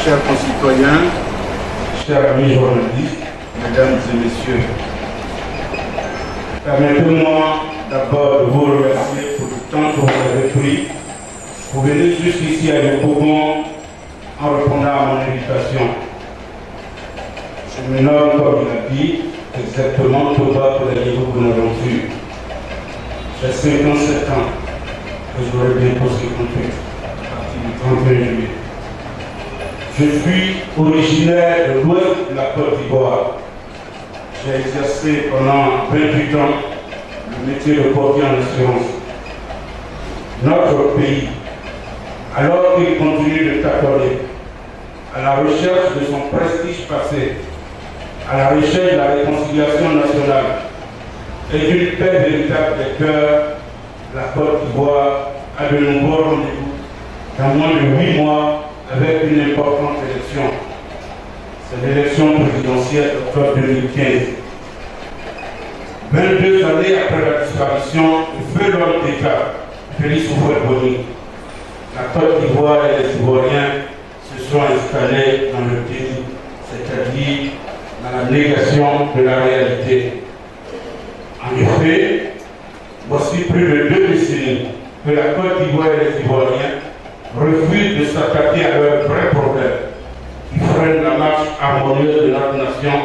chers concitoyens, chers amis journalistes, mesdames et messieurs, permettez-moi d'abord de vous remercier pour le temps que vous avez pris pour venir jusqu'ici à Yopougon en répondant à mon invitation. Je me nomme, comme il a dit, exactement Toba Pedanigo Bonaventure. J'ai 57 ans et j'aurai bientôt 58 à partir du 31 juillet. Je suis originaire de l'ouest de la Côte d'Ivoire. J'ai exercé pendant 28 ans le métier de courtier en assurance. Notre pays, alors qu'il continue de tâtonner à la recherche de son prestige passé, à la recherche de la réconciliation nationale et d'une paix véritable des cœurs, la Côte d'Ivoire a de nombreux rendez-vous dans moins de 8 mois avec une importante élection. C'est l'élection présidentielle d'octobre 2015. 22 années après la disparition du feu l'homme d'État, Félix Houphouët-Boigny, la Côte d'Ivoire et les Ivoiriens se sont installés dans le déni, c'est-à-dire dans la négation de la réalité. En effet, voici plus de 2 décennies que la Côte d'Ivoire et les Ivoiriens refusent de s'attaquer à leurs vrais problèmes qui freinent la marche harmonieuse de notre nation,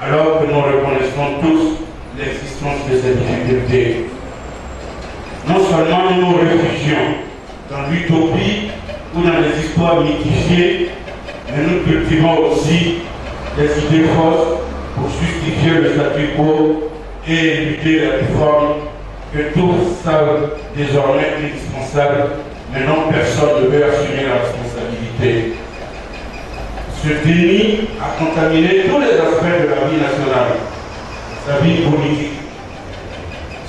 alors que nous reconnaissons tous l'existence de ces difficultés. Non seulement nous nous réfugions dans l'utopie ou dans les histoires mythifiées, mais nous cultivons aussi des idées fausses pour justifier le statu quo et éviter la réforme que tous savent désormais indispensable, mais non personne ne veut assumer la responsabilité. Ce déni a contaminé tous les aspects de la vie nationale, sa vie politique,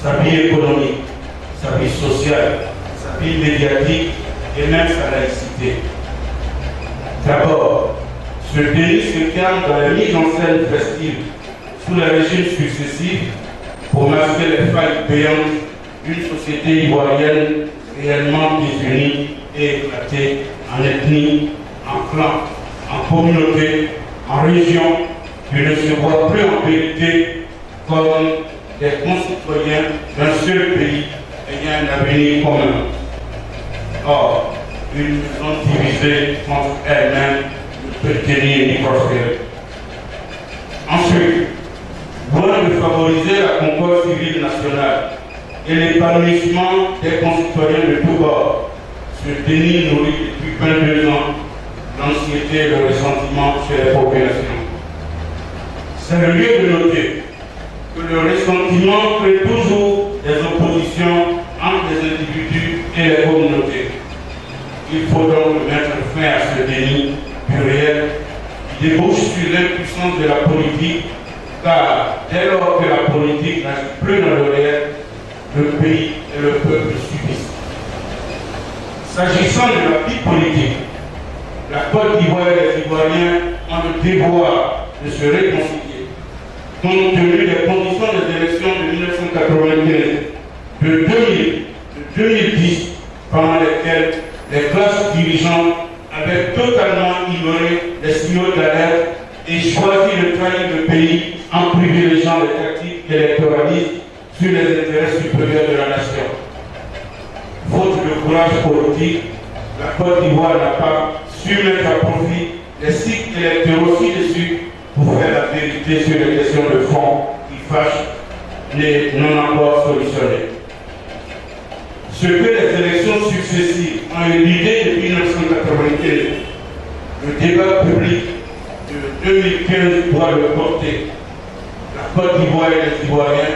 sa vie économique, sa vie sociale, sa vie médiatique et même sa laïcité. D'abord, ce déni se calme dans la mise en scène festive sous les régimes successifs pour masquer les failles béantes d'une société ivoirienne réellement désunie et éclatée en ethnie, en clan, en communauté, en région, qui ne se voit plus en vérité comme des concitoyens d'un seul pays ayant un avenir commun. Or, une maison divisée contre elle-même ne peut tenir ni prospérer. Ensuite, loin de favoriser la concorde civile nationale et l'épanouissement des concitoyens de tous bords, ce déni nourrit depuis 22 ans l'anxiété et le ressentiment chez les populations. C'est le lieu de noter que le ressentiment crée toujours des oppositions entre les individus et les communautés. Il faut donc mettre fin à ce déni pluriel qui débouche sur l'impuissance de la politique, car dès lors que la politique n'agit plus dans le réel, le pays et le peuple subissent. S'agissant de la vie politique, la Côte d'Ivoire et les Ivoiriens ont le devoir de se réconcilier, compte tenu des conditions des élections de 1995, de 2000, de 2010, pendant lesquelles les classes dirigeantes avaient totalement ignoré les signaux d'alerte et choisi de trahir le pays en privilégiant les tactiques électoralistes sur les intérêts supérieurs de la nation. Faute de courage politique, la Côte d'Ivoire n'a pas su mettre à profit les cycles électoraux ci-dessus pour faire la vérité sur les questions de fond qui fâchent les non encore solutionnés. Ce que les élections successives ont éludé depuis 1995, le débat public de 2015 doit le porter. La Côte d'Ivoire et les Ivoiriens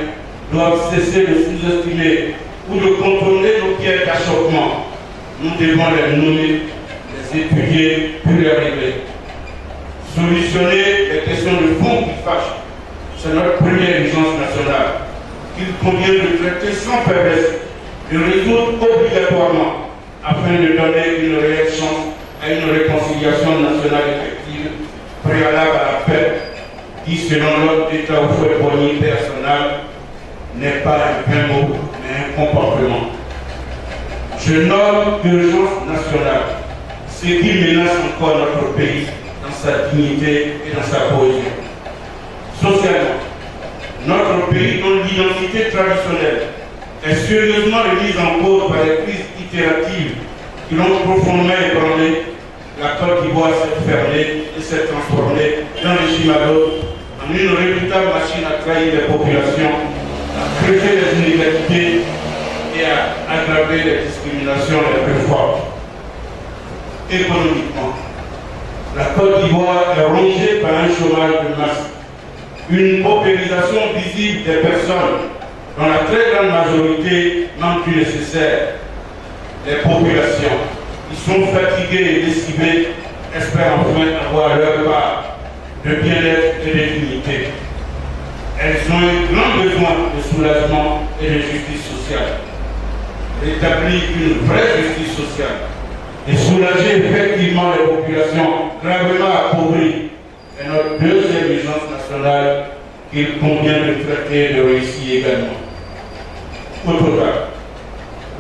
doivent cesser de sous-estimer ou de contourner nos pièges d'achoppement. Nous devons les nommer, les étudier, puis les régler. Solutionner les questions de fond qui fâchent, c'est notre première urgence nationale, qu'il convient de traiter sans faiblesse, de résoudre obligatoirement, afin de donner une réelle chance à une réconciliation nationale effective, préalable à la paix, qui, selon l'ordre d'État Houphouët-Boigny personnel, n'est pas un vain mot, mais un comportement. Je nomme urgence nationale, ce qui menace encore notre pays dans sa dignité et dans sa cohésion. Socialement, notre pays, dont l'identité traditionnelle est sérieusement remise en cause par les crises itératives qui l'ont profondément ébranlé, la Côte d'Ivoire s'est fermée et s'est transformée dans le Chimago en une redoutable machine à trahir les populations, à creuser les inégalités et à aggraver les discriminations les plus fortes. Économiquement, la Côte d'Ivoire est rongée par un chômage de masse, une paupérisation visible des personnes dont la très grande majorité manque du nécessaire. Les populations qui sont fatiguées et lessivées espèrent enfin avoir leur part de bien-être et de dignité. Elles ont un grand besoin de soulagement et de justice sociale. Rétablir une vraie justice sociale et soulager effectivement les populations gravement appauvries est notre deuxième urgence nationale qu'il convient de traiter et de réussir également. Au total,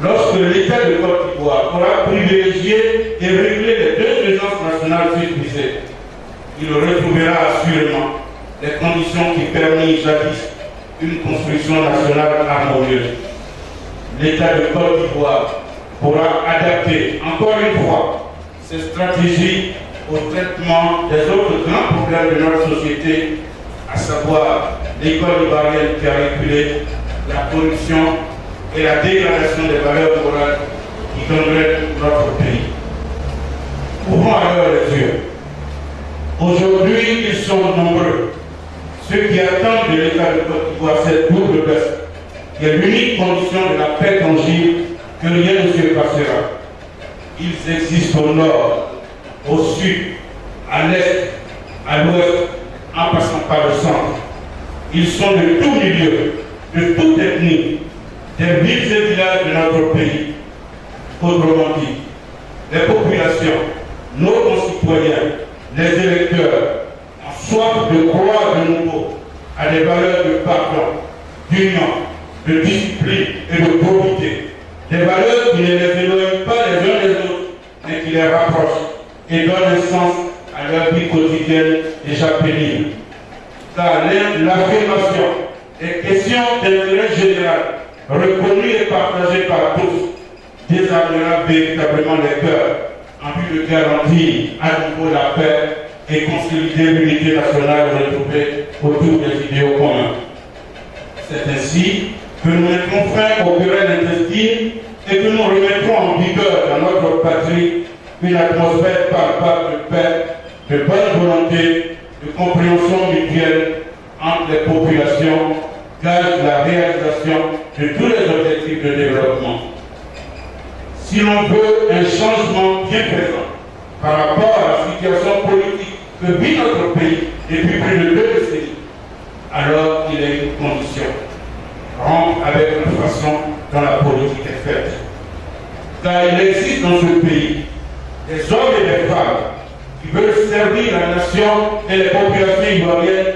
lorsque l'État de Côte d'Ivoire aura privilégié et réglé les deux urgences nationales susvisées, il retrouvera assurément les conditions qui permirent jadis une construction nationale harmonieuse. L'État de Côte d'Ivoire pourra adapter encore une fois ses stratégies au traitement des autres grands problèmes de notre société, à savoir l'école ivoirienne qui a reculé, la corruption et la dégradation des valeurs morales qui gangrènent notre pays. Ouvrons alors les yeux. Aujourd'hui, ils sont nombreux. Ceux qui attendent de l'État de Côte d'Ivoire cette double baisse, qui est l'unique condition de la paix tangible, que rien ne se passera. Ils existent au nord, au sud, à l'est, à l'ouest, en passant par le centre. Ils sont de tout milieu, de toute ethnie, des villes et villages de notre pays. Autrement dit, les populations, nos concitoyens, les électeurs, ont soif de croire de nouveau à des valeurs de pardon, d'union, de discipline et de probité. Des valeurs qui ne les éloignent pas les uns des autres, mais qui les rapprochent et donnent un sens à leur vie quotidienne déjà pénible. Car l'affirmation des questions d'intérêt général, reconnues et partagées par tous, désarmera véritablement les cœurs en vue de garantir à nouveau la paix et consolider l'unité nationale retrouvée autour des idéaux communs. C'est ainsi que nous mettrons fin aux querelles intestines et que nous remettrons en vigueur dans notre patrie une atmosphère palpable de paix, de bonne volonté, de compréhension mutuelle entre les populations, gage la réalisation de tous les objectifs de développement. Si l'on veut un changement bien présent par rapport à la situation politique que vit notre pays depuis plus de 2 décennies, alors il y a une condition: rompre avec la façon dont la politique est faite. Car il existe dans ce pays des hommes et des femmes qui veulent servir la nation et les populations ivoiriennes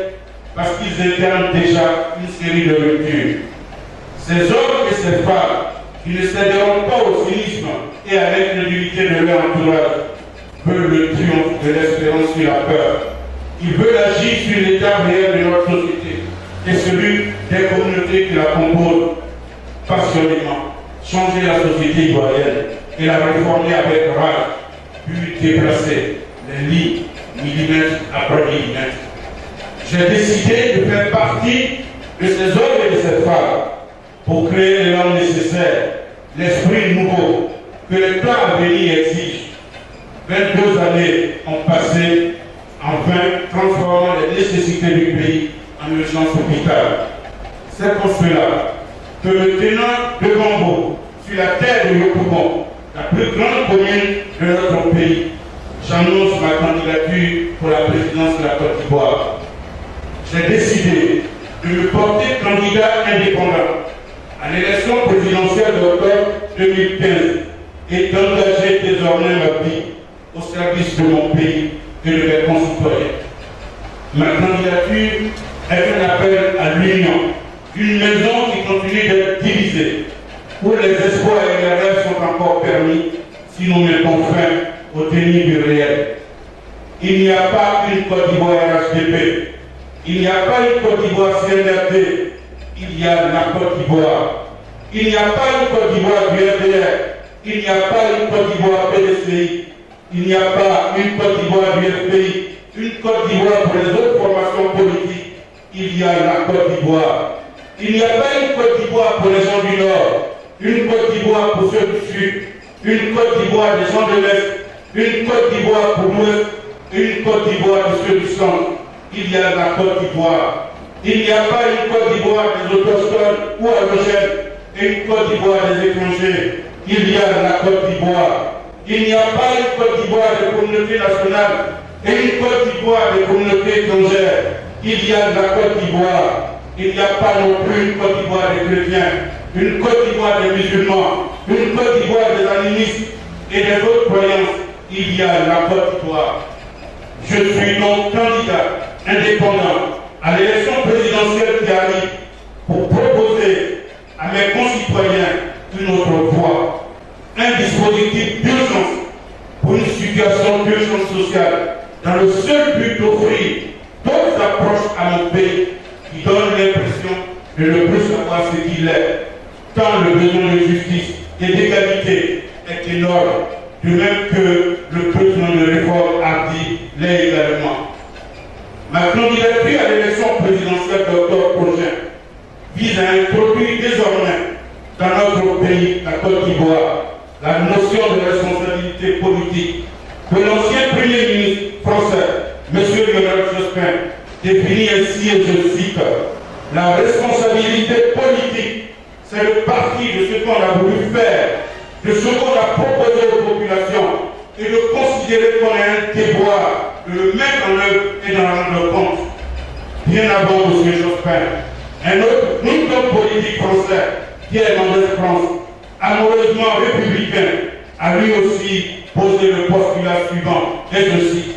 parce qu'ils incarnent déjà une série de ruptures. Ces hommes et ces femmes qui ne céderont pas au cynisme et à l'incrédulité de leur entourage veulent le triomphe de l'espérance sur la peur. Ils veulent agir sur l'état réel de notre société et celui des communautés qui la composent passionnément, changer la société ivoirienne et la réformer avec rage, puis déplacer les lignes millimètre après millimètre. J'ai décidé de faire partie de ces hommes et de ces femmes pour créer l'élan nécessaire, l'esprit nouveau que le temps à venir exige. 22 années ont passé en vain, transformant les nécessités du pays en urgence hôpital. C'est pour cela que le tenant de Gombo, sur la terre de Yopougon, la plus grande commune de notre pays, j'annonce ma candidature pour la présidence de la Côte d'Ivoire. J'ai décidé de me porter candidat indépendant à l'élection présidentielle d'octobre 2015 et d'engager désormais ma vie au service de mon pays et de mes concitoyens. Ma candidature est un appel à l'union d'une maison qui continue d'être divisée, où les espoirs et les rêves sont encore permis si nous mettons fin au tenir du réel. Il n'y a pas une Côte d'Ivoire RHDP, il n'y a pas une Côte d'Ivoire CNRD, il y a la Côte d'Ivoire. Il n'y a pas une Côte d'Ivoire du RDR, il n'y a pas une Côte d'Ivoire PDCI, il n'y a pas une Côte d'Ivoire du FPI, une Côte d'Ivoire pour les autres formations politiques, il y a la Côte d'Ivoire. Il n'y a pas une Côte d'Ivoire pour les gens du Nord, une Côte d'Ivoire pour ceux du Sud, une Côte d'Ivoire des gens de l'Est, une Côte d'Ivoire pour l'Ouest, une Côte d'Ivoire de ceux du Centre. Il y a la Côte d'Ivoire. Il n'y a pas une Côte d'Ivoire des autochtones ou allogènes et une Côte d'Ivoire des étrangers. Il y a la Côte d'Ivoire. Il n'y a pas une Côte d'Ivoire des communautés nationales et une Côte d'Ivoire des communautés étrangères. Il y a la Côte d'Ivoire. Il n'y a pas non plus une Côte d'Ivoire des chrétiens, une Côte d'Ivoire des musulmans, une Côte d'Ivoire des animistes et des autres croyances. Il y a la Côte d'Ivoire. Je suis donc candidat indépendant à l'élection présidentielle qui arrive pour proposer à mes concitoyens une autre voie, un dispositif d'urgence pour une situation d'urgence sociale dans le seul but d'offrir d'autres approches à mon pays qui donnent l'impression de ne plus savoir ce qu'il est, tant le besoin de justice et d'égalité est énorme, de même que le besoin de réforme hardie l'est également. Ma candidature à l'élection présidentielle d'octobre prochain vise à introduire désormais dans notre pays, la Côte d'Ivoire, la notion de responsabilité politique que l'ancien Premier ministre français, M. Lionel Jospin, définit ainsi, et je cite, la responsabilité politique, c'est le parti de ce qu'on a voulu faire, de ce qu'on a proposé aux populations, et de considérer qu'on a un devoir de le mettre en œuvre et d'en rendre compte. Bien avant M. Jospin, un autre homme politique français, Pierre Mendès France, amoureusement républicain, a lui aussi posé le postulat suivant, et je cite,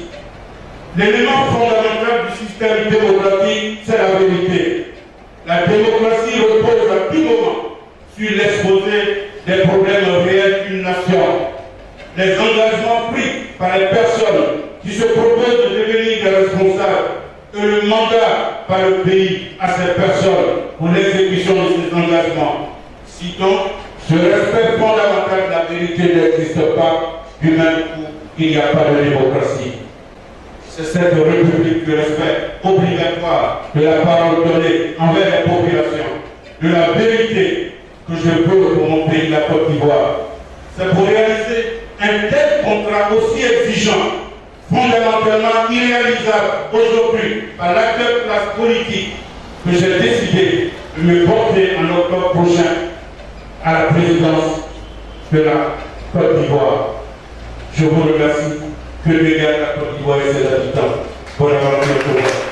l'élément fondamental du système démocratique, c'est la vérité. La démocratie repose à tout moment sur l'exposé des problèmes réels d'une nation. Les engagements pris par les personnes qui se proposent de devenir des responsables et le mandat par le pays à ces personnes pour l'exécution de ces engagements. Citons, ce respect fondamental de la vérité n'existe pas, du même coup qu'il n'y a pas de démocratie. C'est cette république de respect obligatoire de la parole donnée envers les populations, de la vérité que je veux pour mon pays, la Côte d'Ivoire. C'est pour réaliser un tel contrat aussi exigeant, fondamentalement irréalisable aujourd'hui par l'actuelle classe politique, que j'ai décidé de me porter en octobre prochain à la présidence de la Côte d'Ivoire. Je vous remercie. Que Dieu garde la Côte d'Ivoire et ses habitants. Bonne aventure.